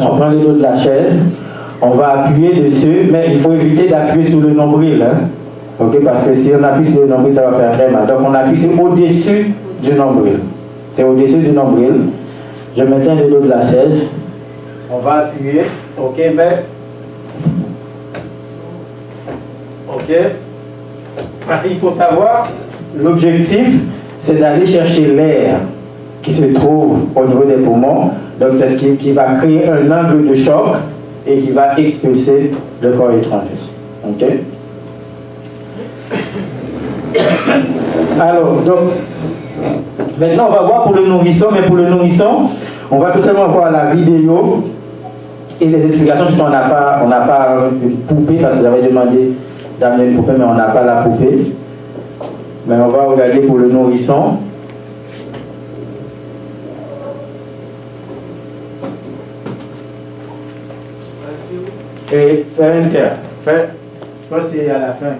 on prend le dos de la chaise, on va appuyer dessus, mais il faut éviter d'appuyer sur le nombril. Hein? Ok? Parce que si on appuie sur le nombril, ça va faire très mal. Donc on appuie au-dessus du nombril. C'est au-dessus du nombril. Je maintiens le dos de la chaise. On va appuyer. Ok, mais. Ok. Parce qu'il faut savoir, l'objectif, c'est d'aller chercher l'air qui se trouve au niveau des poumons. Donc, c'est ce qui va créer un angle de choc et qui va expulser le corps étranger. Ok. Alors, donc. Maintenant, on va voir pour le nourrisson, mais pour le nourrisson, on va tout simplement voir la vidéo et les explications, puisqu'on n'a pas une poupée, parce que j'avais demandé d'amener une poupée, mais on n'a pas la poupée. Mais on va regarder pour le nourrisson. Et faire une terre. Je pense que c'est à la fin.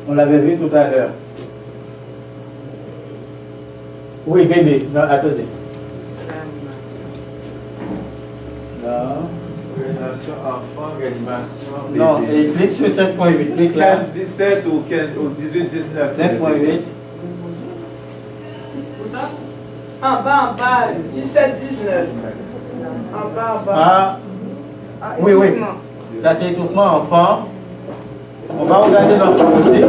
On l'avait vu tout à l'heure. Oui, bébé. Non, attendez. Non. Réanimation enfant, réanimation bébé. Non, et clique sur 7.8. Clique là. 15, 17 ou 15, ou 18, 19. 7.8. Où ça? En bas, 17, 19. En bas. Ah. Oui, oui. Ça, c'est étouffement enfant. On va regarder l'enfant aussi.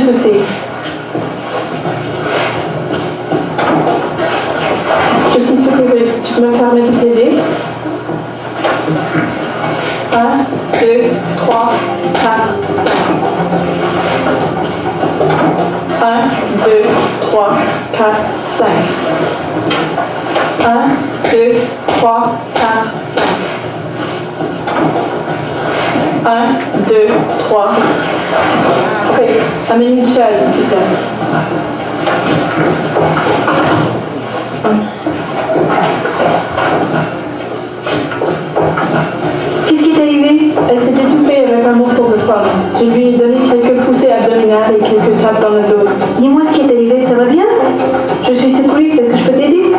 aussi. Je suis secouriste. Tu peux me permettre de t'aider? 1, 2, 3, 4, 5. 1, 2, 3, 4, 5. 1, 2, 3, 4, 5. 1, 2, 3. Ok, amène une chaise, s'il te plaît. Qu'est-ce qui est arrivé? Elle s'est étouffée avec un morceau de pomme. Je lui ai donné quelques poussées abdominales et quelques tapes dans le dos. Dis-moi ce qui est arrivé, ça va bien? Je suis secouriste, est-ce que je peux t'aider?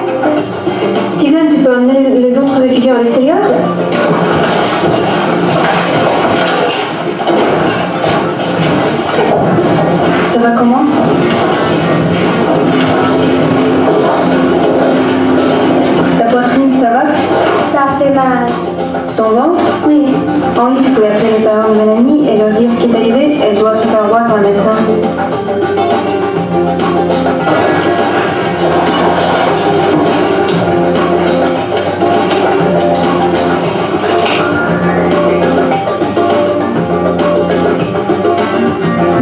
Steven, tu peux emmener les autres étudiants à l'extérieur? Ça va comment? Ta poitrine, ça va? Ça fait mal. Ton ventre? Oui. Henri, tu peux appeler les parents de Mélanie et leur dire ce qui est arrivé. Elle doit se faire voir par un médecin.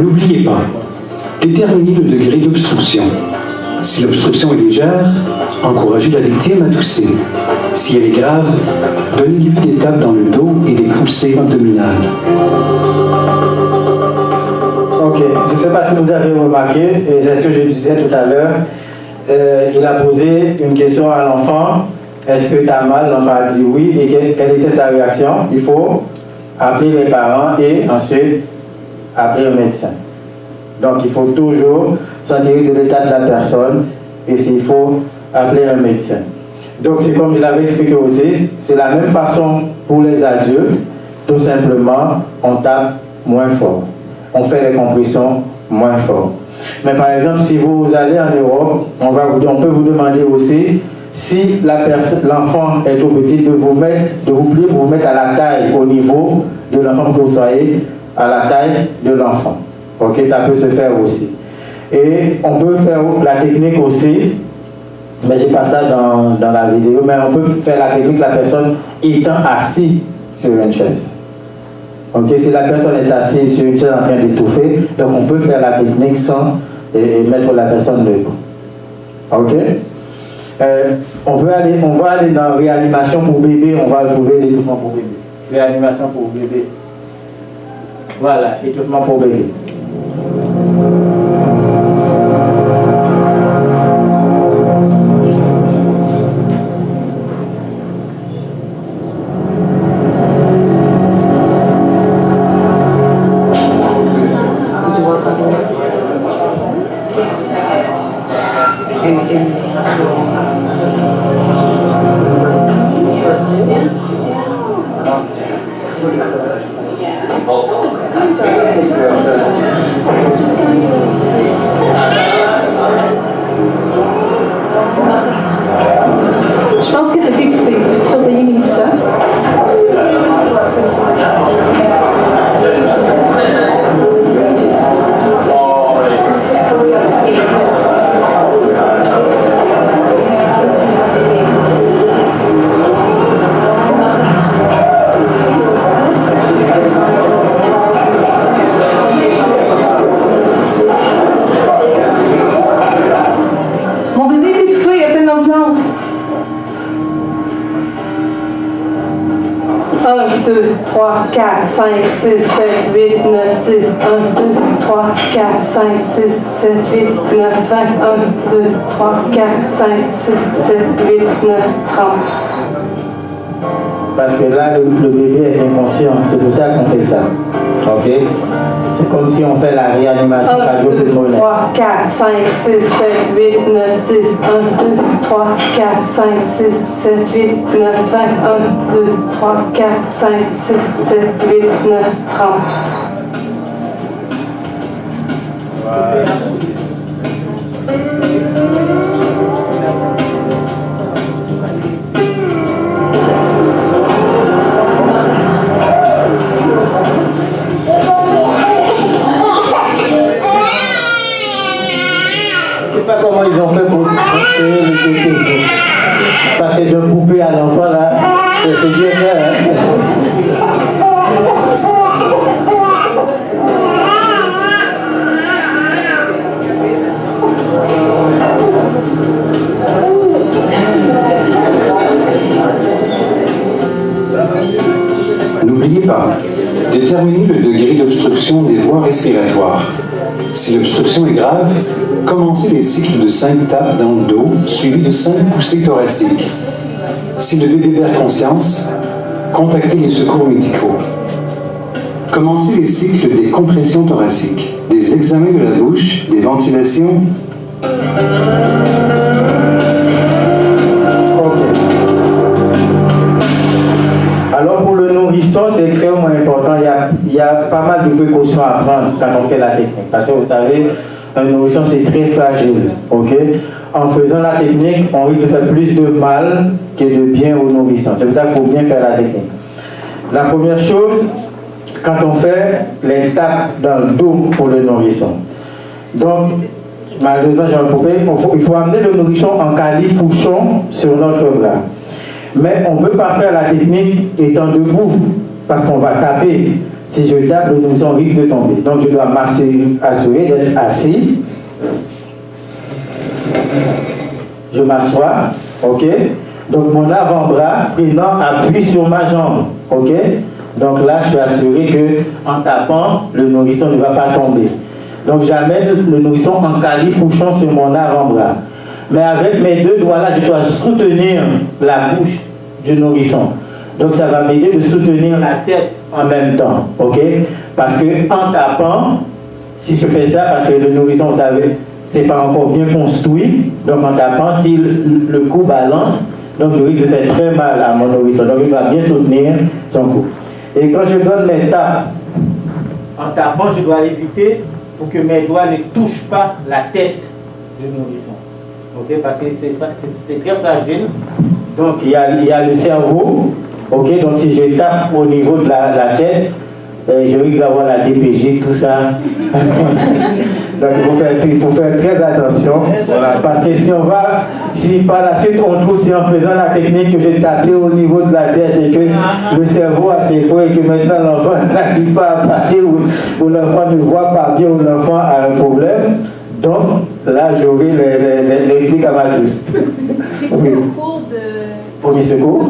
N'oubliez pas, déterminez le degré d'obstruction. Si l'obstruction est légère, encouragez la victime à tousser. Si elle est grave, donnez-lui des tapes dans le dos et des poussées abdominales. Ok, je ne sais pas si vous avez remarqué, et c'est ce que je disais tout à l'heure, il a posé une question à l'enfant, est-ce que tu as mal? L'enfant a dit oui, et quelle était sa réaction? Il faut appeler les parents et ensuite appeler un médecin. Donc il faut toujours s'enquérir de l'état de la personne, et s'il faut appeler un médecin. Donc c'est comme je l'avais expliqué aussi, c'est la même façon pour les adultes, tout simplement on tape moins fort. On fait les compressions moins fort. Mais par exemple, si vous allez en Europe, on peut vous demander aussi, si l'enfant est trop petit, de vous plier pour vous mettre à la taille au niveau de l'enfant, pour que vous soyez à la taille de l'enfant. Ok, ça peut se faire aussi. Et on peut faire la technique aussi, mais je n'ai pas ça dans la vidéo, mais on peut faire la technique, la personne étant assise sur une chaise. Ok, si la personne est assise sur une chaise en train d'étouffer, donc on peut faire la technique sans mettre la personne debout. Ok, on va aller dans réanimation pour bébé, on va trouver l'étouffement pour bébé. Réanimation pour bébé. Voilà, étouffement pour bébé. Je pense que c'est étouffé. Peux-tu surveiller Mélissa? Mon bébé est étouffé, il y a plein d'ambulance. 1, 2, 3, 4, 5, 6, 7, 8, 9, 10. 1, 2, 3, 4, 5, 6, 7, 8, 9, 20. 1, 2, 3, 4, 5, 6, 7, 8, 9, 30. Parce que là, le bébé est inconscient, c'est pour ça qu'on fait ça. Ok? C'est comme si on fait la réanimation 1, 2, 3, 4, 5, 6, 7, 8, 9, 10. 1, 2, 3, 4, 5, 6, 7, 8, 9, 20. 1, 2, 3, 4, 5, 6, 7, 8, 9, 30. Voilà. à l'enfant là, c'est bien fait. Hein? N'oubliez pas, déterminez le degré d'obstruction des voies respiratoires. Si l'obstruction est grave, commencez les cycles de 5 tapes dans le dos, suivis de 5 poussées thoraciques. Si le bébé perd conscience, contactez les secours médicaux. Commencez les cycles des compressions thoraciques, des examens de la bouche, des ventilations. Alors pour le nourrisson, c'est extrêmement important. Il y a pas mal de précautions à prendre quand on fait la technique. Parce que vous savez, un nourrisson c'est très fragile. Okay? En faisant la technique, on risque de faire plus de mal que de bien au nourrisson. C'est pour ça qu'il faut bien faire la technique. La première chose, quand on fait les tapes dans le dos pour le nourrisson. Donc, malheureusement, j'ai un problème. Il faut amener le nourrisson en califourchon sur notre bras. Mais on ne peut pas faire la technique étant debout, parce qu'on va taper. Si je tape, le nourrisson risque de tomber. Donc je dois m'assurer d'être assis. Je m'assois, ok? Donc mon avant-bras prenant appui sur ma jambe, ok? Donc là, je suis assuré qu'en tapant, le nourrisson ne va pas tomber. Donc j'amène le nourrisson en califourchon sur mon avant-bras. Mais avec mes deux doigts-là, je dois soutenir la bouche du nourrisson. Donc ça va m'aider de soutenir la tête en même temps, ok? Parce que en tapant, si je fais ça, parce que le nourrisson, vous savez, c'est pas encore bien construit, donc en tapant, si le cou balance, donc je risque de faire très mal à mon nourrisson. Donc je dois bien soutenir son cou. Et quand je donne mes tapes, en tapant, je dois éviter pour que mes doigts ne touchent pas la tête du nourrisson. Okay, parce que c'est très fragile. Donc il y a le cerveau. Ok, donc si je tape au niveau de la tête, je risque d'avoir la DPG, tout ça. Donc il faut faire très attention. Parce que si par la suite on trouve, si en faisant la technique que j'ai tapé au niveau de la tête et que le cerveau a ses points et que maintenant l'enfant n'arrive pas à parler ou l'enfant ne voit pas bien ou l'enfant a un problème, donc là j'aurai les flics à ma juste. J'ai pris un cours de premier secours.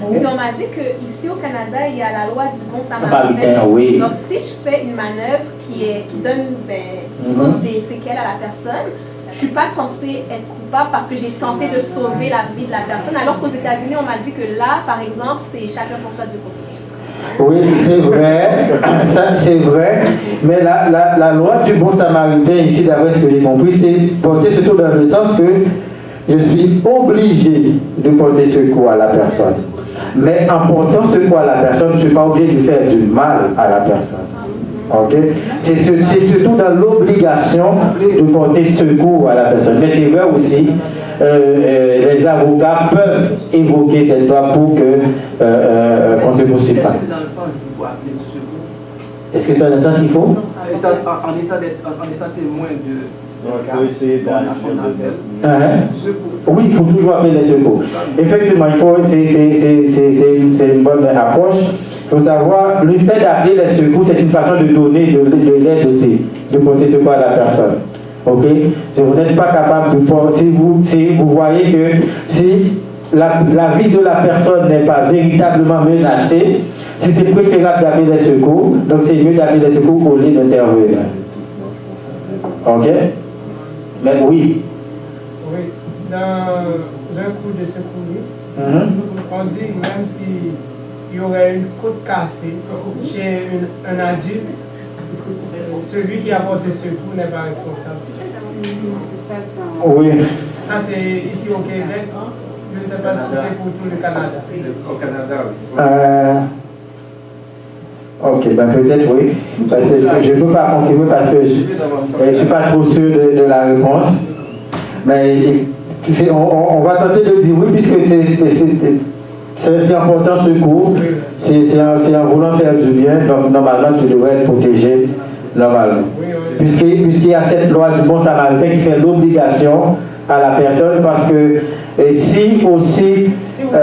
Et on m'a dit qu'ici au Canada, il y a la loi du bon samaritain. Oui. Donc si je fais une manœuvre qui donne cause des séquelles à la personne, je ne suis pas censée être coupable parce que j'ai tenté de sauver la vie de la personne. Alors qu'aux États-Unis, on m'a dit que là, par exemple, c'est chacun pour soi du coup. Oui, c'est vrai, ça c'est vrai, mais la loi du bon samaritain, ici d'après ce que j'ai compris, c'est porter surtout dans le sens que je suis obligé de porter secours à la personne. Mais en portant secours à la personne, je ne suis pas obligé de faire du mal à la personne. Okay? C'est surtout dans l'obligation de porter secours à la personne. Mais c'est vrai aussi, les avocats peuvent évoquer cette loi pour qu'on ne poursuive pas. Est-ce que c'est dans le sens qu'il faut appeler du secours? Est-ce que c'est dans le sens qu'il faut? En état témoin de... On peut essayer Oui, il faut toujours appeler les secours. Effectivement, c'est une bonne approche. Il faut savoir, le fait d'appeler les secours, c'est une façon de donner de l'aide aussi, de porter secours à la personne. Ok? Si vous n'êtes pas capable de porter, si vous voyez que si la vie de la personne n'est pas véritablement menacée, si c'est préférable d'appeler les secours, donc c'est mieux d'appeler les secours au lieu d'intervenir. Ok? Mais oui. Oui, dans un cours de secouriste, on dit même s'il y aurait une côte cassée chez un adulte, celui qui apporte le secours n'est pas responsable. Oui. Ça c'est ici au Québec, je ne sais pas si c'est pour tout le Canada. Au Canada, oui. Ok, ben peut-être oui. Parce que je ne peux pas confirmer parce que je ne suis pas trop sûr de la réponse. Mais on va tenter de dire oui, puisque c'est important ce cours. C'est en voulant faire du bien, donc normalement tu devrais être protégé normalement. Puisqu'il y a cette loi du bon samaritain qui fait l'obligation à la personne parce que Et si aussi... Si vous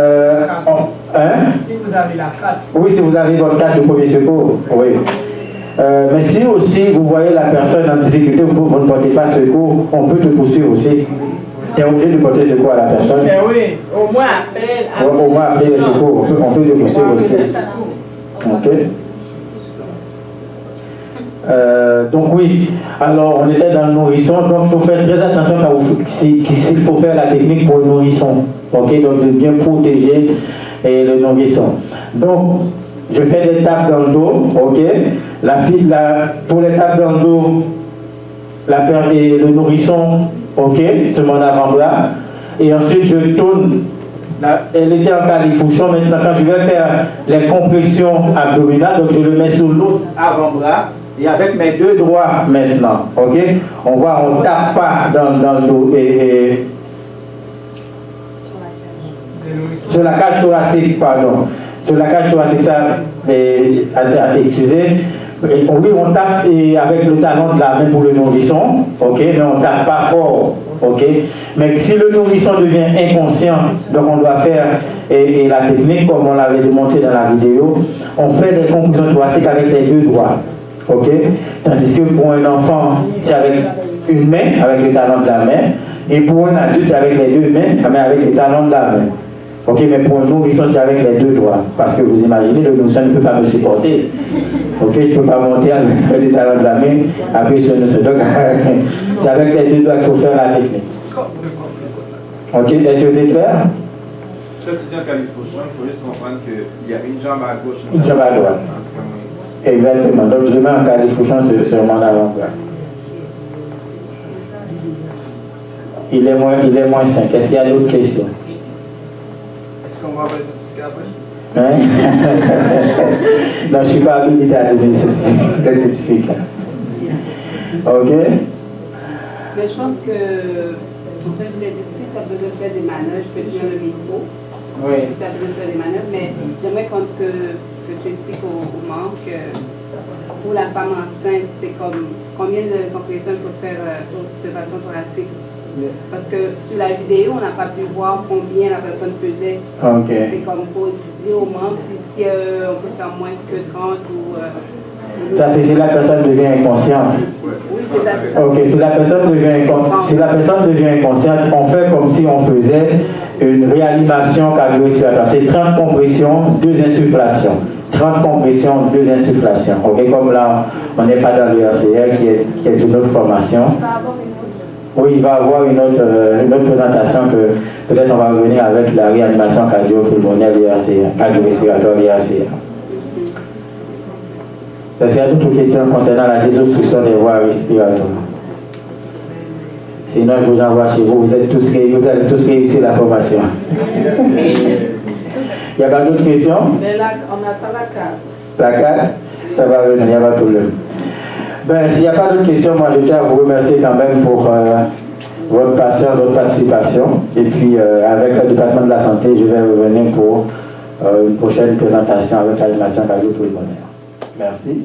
avez la carte. Oui, si vous avez votre carte de premier secours, oui. Mais si aussi vous voyez la personne en difficulté, vous ne portez pas secours, on peut te poursuivre aussi. Tu es obligé de porter secours à la personne. Mais oui, au moins appelle. Au moins appeler les secours, on peut te poursuivre aussi. Ok. Donc oui, alors on était dans le nourrisson, donc il faut faire très attention quand s'il faut faire la technique pour le nourrisson, ok, donc de bien protéger le nourrisson. Donc je fais des tapes dans le dos, ok, pour les tapes dans le dos, le nourrisson, ok, sur mon avant-bras, et ensuite je tourne. Elle était en califourchon, maintenant quand je vais faire les compressions abdominales, donc je le mets sur l'autre avant-bras. Et avec mes deux doigts maintenant, ok, on voit, on ne tape pas dans le dos et sur la cage thoracique, pardon. Sur la cage thoracique, ça, excusez. Oui, on tape avec le talon de la main pour le nourrisson, ok, mais on ne tape pas fort, ok. Mais si le nourrisson devient inconscient, donc on doit faire la technique comme on l'avait démontré dans la vidéo, on fait des compressions thoraciques avec les deux doigts. Ok, tandis que pour un enfant, c'est avec une main, avec le talon de la main, et pour un adulte, c'est avec les deux mains, mais avec le talon de la main. Ok, mais pour un nourrisson, c'est avec les deux doigts. Parce que vous imaginez, le nourrisson ne peut pas me supporter. Ok, je ne peux pas monter avec le talon de la main, appuyer sur le nourrisson. Donc, c'est avec les deux doigts qu'il faut faire la technique. Ok, est-ce que c'est clair? Quand tu dis en califourchon, il faut juste comprendre qu'il y a une jambe à gauche. Une jambe à droite. Exactement, donc je le mets en califourchon sur mon avant-bras. Il est moins 5. Est-ce qu'il y a d'autres questions? Est-ce qu'on va avoir le certificat après? Hein? Non, je ne suis pas habilité à donner le certificat. Ok? Mais je pense que, en fait, je voulais dire, si tu as besoin de faire des manœuvres, je peux dire le micro. Oui. Si tu as besoin de faire des manœuvres, mais j'aimerais que tu expliques aux membres que pour la femme enceinte, c'est comme combien de compressions il faut faire de façon thoracique. Parce que sur la vidéo, on n'a pas pu voir combien la personne faisait. Okay. C'est comme pour dire aux membres si on peut faire moins que 30 ou... ça, c'est si la personne devient inconsciente. Oui, c'est ça. Ok, si la personne devient inconsciente, on fait comme si on faisait une réanimation cardio-respiratoire. C'est 30 compressions, 2 insufflations. 30 compressions, 2 insufflations. Ok, comme là, on n'est pas dans le RCR qui est une autre formation. Oui, il va y avoir une autre présentation que peut-être on va revenir avec la réanimation cardio-pulmonaire cardio-respiratoire RCR. Est-ce qu'il y a d'autres questions concernant la désobstruction des voies respiratoires? Sinon, je vous envoie chez vous, vous allez tous réussir la formation. Il n'y a pas d'autres questions? On attend la carte. La carte? Ça va venir, il n'y a pas de problème. Ben, s'il n'y a pas d'autres questions, moi je tiens à vous remercier quand même pour votre patience, votre participation. Et puis, avec le département de la santé, je vais revenir pour une prochaine présentation avec l'animation cardio-pulmonaire. Merci.